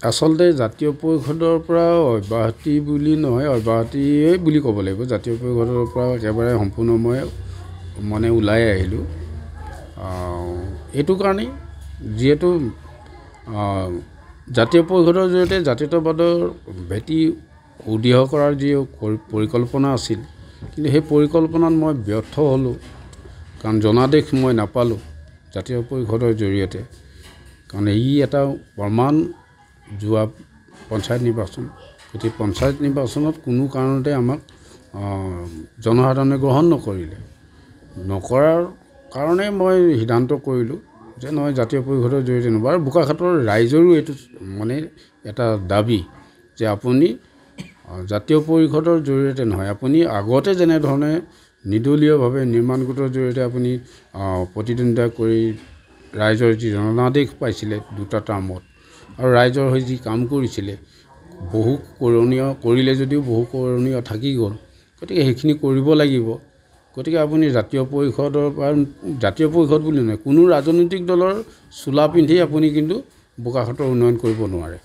আচলতে জাতীয় পৰিষদৰ পৰা অব্যাহতি বুলি নহয়, অব্যাহতিয়ে বুলি ক'ব লাগিব। জাতীয় পৰিষদৰ পৰা একেবাৰে সম্পূৰ্ণ মই মানে ওলাই আহিলোঁ। এইটো কাৰণেই যিহেতু জাতীয় পৰিষদৰ জৰিয়তে জাতীয়তাবাদৰ ভেটি সুদৃঢ় কৰাৰ যি পৰিকল্পনা আছিল, কিন্তু সেই পৰিকল্পনাত মই ব্যৰ্থ হ'লোঁ। কাৰণ জনাদেশ মই নাপালোঁ জাতীয় পৰিষদৰ জৰিয়তে। কাৰণ ই এটা প্ৰমাণ যোৱা পঞ্চায়ত নিৰ্বাচন, গতিকে পঞ্চায়ত নিৰ্বাচনত কোনো কাৰণতে আমাক জনসাধাৰণে গ্ৰহণ নকৰাৰ কাৰণে মই সিদ্ধান্ত কৰিলোঁ যে নহয়, জাতীয় পৰিষদৰ জৰিয়তে নহয়। আৰু বোকাখাতৰ ৰাইজৰো এইটো মানে এটা দাবী যে আপুনি জাতীয় পৰিষদৰ জৰিয়তে নহয়, আপুনি আগতে যেনেধৰণে নিৰ্দলীয়ভাৱে নিৰ্মাণ গোটৰ জৰিয়তে আপুনি প্ৰতিদ্বন্দ্বিতা কৰি ৰাইজৰ যি জনাদেশ পাইছিলে দুটা টাৰ্মত, আৰু ৰাইজৰ হৈ যি কাম কৰিছিলে, বহু কৰণীয় কৰিলে যদিও বহু কৰণীয় থাকি গ'ল। গতিকে সেইখিনি কৰিব লাগিব। গতিকে আপুনি জাতীয় পৰিষদৰ পৰা, জাতীয় পৰিষদ বুলি নহয়, কোনো ৰাজনৈতিক দলৰ চোলা পিন্ধি আপুনি কিন্তু বোকাখাতৰ উন্নয়ন কৰিব নোৱাৰে।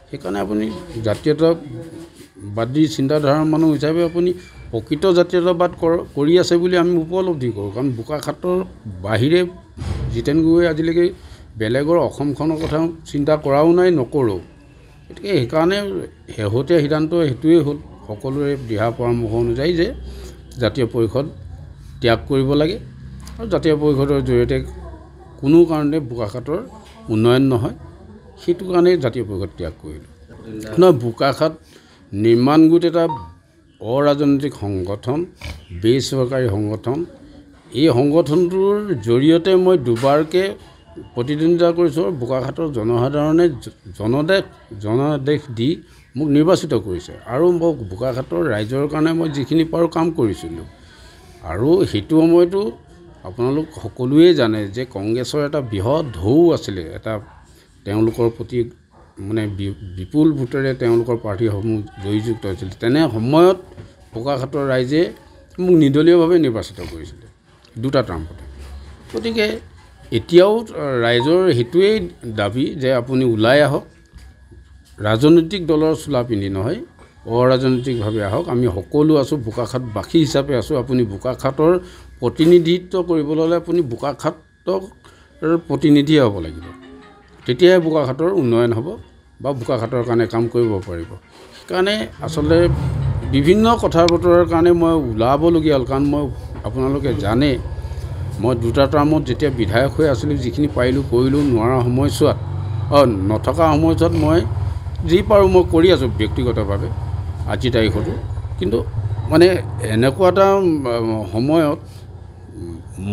সেইকাৰণে আপুনি জাতীয়তাবাদী চিন্তাধাৰাৰ মানুহ হিচাপে আপুনি প্ৰকৃত জাতীয়তাবাদ কৰি আছে বুলি আমি উপলব্ধি কৰোঁ। কাৰণ বোকাখাতৰ বাহিৰে জিতেন গগৈয়ে আজিলৈকে বেলেগৰ অসমখনৰ কথা চিন্তা কৰাও নাই, নকৰোঁ। গতিকে সেইকাৰণে শেহতীয়া সিদ্ধান্ত সেইটোৱেই হ'ল, সকলোৰে দিহা পৰামৰ্শ অনুযায়ী যে জাতীয় পৰিষদ ত্যাগ কৰিব লাগে, আৰু জাতীয় পৰিষদৰ জৰিয়তে কোনো কাৰণে বোকাখাতৰ উন্নয়ন নহয়। সেইটো কাৰণেই জাতীয় পৰিষদ ত্যাগ কৰিলোঁ। নহয়, বোকাখাত নিৰ্মাণ গোট এটা অৰাজনৈতিক সংগঠন, বেচৰকাৰী সংগঠন। এই সংগঠনটোৰ জৰিয়তে মই দুবাৰকৈ প্ৰতিদ্বন্দ্বিতা কৰিছোঁ। বোকাখাতৰ জনসাধাৰণে জনাদেশ দি মোক নিৰ্বাচিত কৰিছে, আৰু মই বোকাখাতৰ ৰাইজৰ কাৰণে মই যিখিনি পাৰোঁ কাম কৰিছিলোঁ। আৰু সেইটো সময়তো আপোনালোক সকলোৱে জানে যে কংগ্ৰেছৰ এটা বৃহৎ ঢৌ আছিলে, এটা তেওঁলোকৰ প্ৰতি মানে বিপুল ভোটেৰে তেওঁলোকৰ প্ৰাৰ্থীসমূহ জয়যুক্ত হৈছিল। তেনে সময়ত বোকাখাতৰ ৰাইজে মোক নিৰ্দলীয়ভাৱে নিৰ্বাচিত কৰিছিলে দুটা টাৰ্মতে। গতিকে এতিয়াও ৰাইজৰ সেইটোৱেই দাবী যে আপুনি ওলাই আহক, ৰাজনৈতিক দলৰ চোলা পিন্ধি নহয়, অৰাজনৈতিকভাৱে আহক। আমি সকলো আছোঁ, বোকাখাতবাসী হিচাপে আছোঁ। আপুনি বোকাখাতৰ প্ৰতিনিধিত্ব কৰিবলৈ হ'লে আপুনি বোকাখাতৰ প্ৰতিনিধি হ'ব লাগিব, তেতিয়াহে বোকাখাতৰ উন্নয়ন হ'ব বা বোকাখাতৰ কাৰণে কাম কৰিব পাৰিব। সেইকাৰণে আচলতে বিভিন্ন কথা বতৰাৰ কাৰণে মই ওলাবলগীয়া হ'ল। কাৰণ মই আপোনালোকে জানে মই দুটা টাৰ্মত যেতিয়া বিধায়ক হৈ আছিলোঁ, যিখিনি পাৰিলোঁ কৰিলোঁ, নোৱাৰা সময়ছোৱাত নথকা সময়ছোৱাত মই যি পাৰোঁ মই কৰি আছোঁ ব্যক্তিগতভাৱে আজিৰ তাৰিখতো। কিন্তু মানে এনেকুৱা এটা সময়ত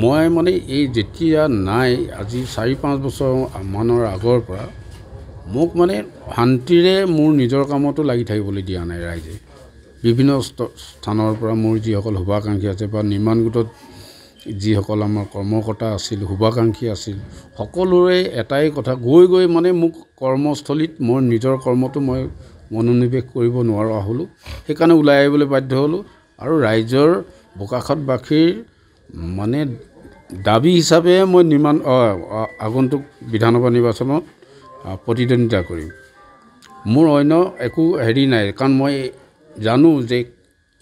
মই মানে এই যেতিয়া নাই, আজি 4-5 বছৰ মানৰ আগৰ পৰা মোক মানে শান্তিৰে মোৰ নিজৰ কামতো লাগি থাকিবলৈ দিয়া নাই ৰাইজে। বিভিন্ন স্থানৰ পৰা মোৰ যিসকল শুভাকাংক্ষী আছে বা নিৰ্মাণ গোটত যিসকল আমাৰ কৰ্মকৰ্তা আছিল, শুভাকাংক্ষী আছিল, সকলোৰে এটাই কথা, গৈ মানে মোক কৰ্মস্থলীত মোৰ নিজৰ কৰ্মটো মই মনোনিৱেশ কৰিব নোৱাৰা হ'লোঁ। সেইকাৰণে ওলাই আহিবলৈ বাধ্য হ'লোঁ। আৰু ৰাইজৰ বোকাখাতবাসীৰ মানে দাবী হিচাপে মই আগন্তুক বিধানসভা নিৰ্বাচনত প্ৰতিদ্বন্দ্বিতা কৰিম। মোৰ অন্য একো হেৰি নাই। কাৰণ মই জানো যে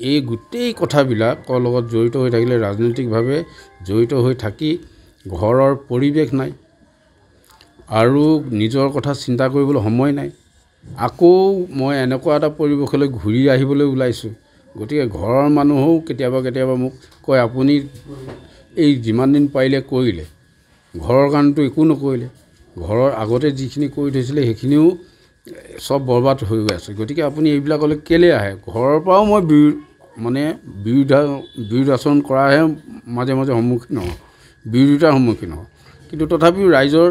এই গোটেই কথাবিলাকৰ লগত জড়িত হৈ থাকিলে, ৰাজনৈতিকভাৱে জড়িত হৈ থাকি ঘৰৰ পৰিৱেশ নাই, আৰু নিজৰ কথা চিন্তা কৰিবলৈ সময় নাই। আকৌ মই এনেকুৱা এটা পৰিৱেশলৈ ঘূৰি আহিবলৈ ওলাইছোঁ। গতিকে ঘৰৰ মানুহেও কেতিয়াবা মোক কয়, আপুনি এই যিমান দিন পাৰিলে কৰিলে, ঘৰৰ কাৰণেতো একো নকৰিলে, ঘৰৰ আগতে যিখিনি কৰি থৈছিলে সেইখিনিও চব বৰবাদ হৈ গৈ আছে। গতিকে আপুনি এইবিলাকলৈ কেলৈ আহে? ঘৰৰ পৰাও মই বিৰোধাচৰণ কৰাহে মাজে সন্মুখীন হওঁ, বিৰোধিতাৰ সন্মুখীন হওঁ। কিন্তু তথাপিও ৰাইজৰ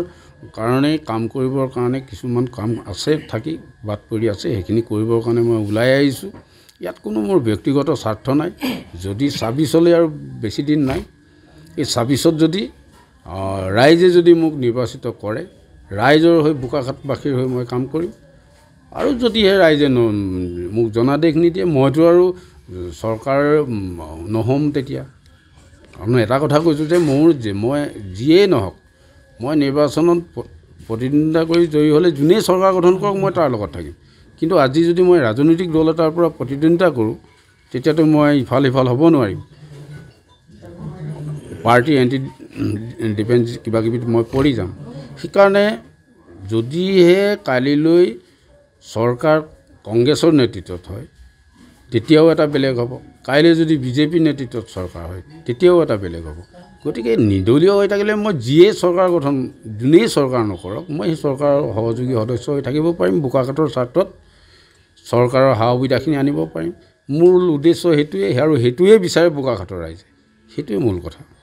কাৰণে কাম কৰিবৰ কাৰণে কিছুমান কাম আছে, থাকি বাদ পৰি আছে, সেইখিনি কৰিবৰ কাৰণে মই ওলাই আহিছোঁ। ইয়াত কোনো মোৰ ব্যক্তিগত স্বাৰ্থ নাই। যদি 26লৈ আৰু বেছি দিন নাই, এই 26ত যদি ৰাইজে যদি মোক নিৰ্বাচিত কৰে, ৰাইজৰ হৈ বোকাখাতবাসীৰ হৈ মই কাম কৰিম। আৰু যদিহে ৰাইজে মোক জনাদেশ নিদিয়ে, মইতো আৰু চৰকাৰ নহ'ম তেতিয়া। কাৰণ এটা কথা কৈছোঁ যে মই যিয়েই নহওক, মই নিৰ্বাচনত প্ৰতিদ্বন্দ্বিতা কৰি জয়ী হ'লে যোনেই চৰকাৰ গঠন কৰক মই তাৰ লগত থাকিম কিন্তু আজি যদি মই ৰাজনৈতিক দল এটাৰ পৰা প্ৰতিদ্বন্দ্বিতা কৰোঁ তেতিয়াতো মই ইফাল সিফাল হ'ব নোৱাৰিম পাৰ্টি এণ্টি ডিফেন্স কিবা কিবি মই পৰি যাম সেইকাৰণে যদিহে কালিলৈ চৰকাৰ কংগ্ৰেছৰ নেতৃত্বত হয় তেতিয়াও এটা বেলেগ হ'ব কাইলৈ যদি বিজেপি নেতৃত্বত চৰকাৰ হয় তেতিয়াও এটা বেলেগ হ'ব গতিকে নিৰ্দলীয় হৈ থাকিলে মই যিয়ে চৰকাৰ গঠন যোনেই চৰকাৰ নকৰক মই সেই চৰকাৰৰ সহযোগী সদস্য হৈ থাকিব পাৰিম বোকাখাতৰ স্বাৰ্থত চৰকাৰৰ সা সুবিধাখিনি আনিব পাৰিম মূল উদ্দেশ্য সেইটোৱে আৰু সেইটোৱে বিচাৰে বোকাখাতৰ ৰাইজে সেইটোৱে মূল কথা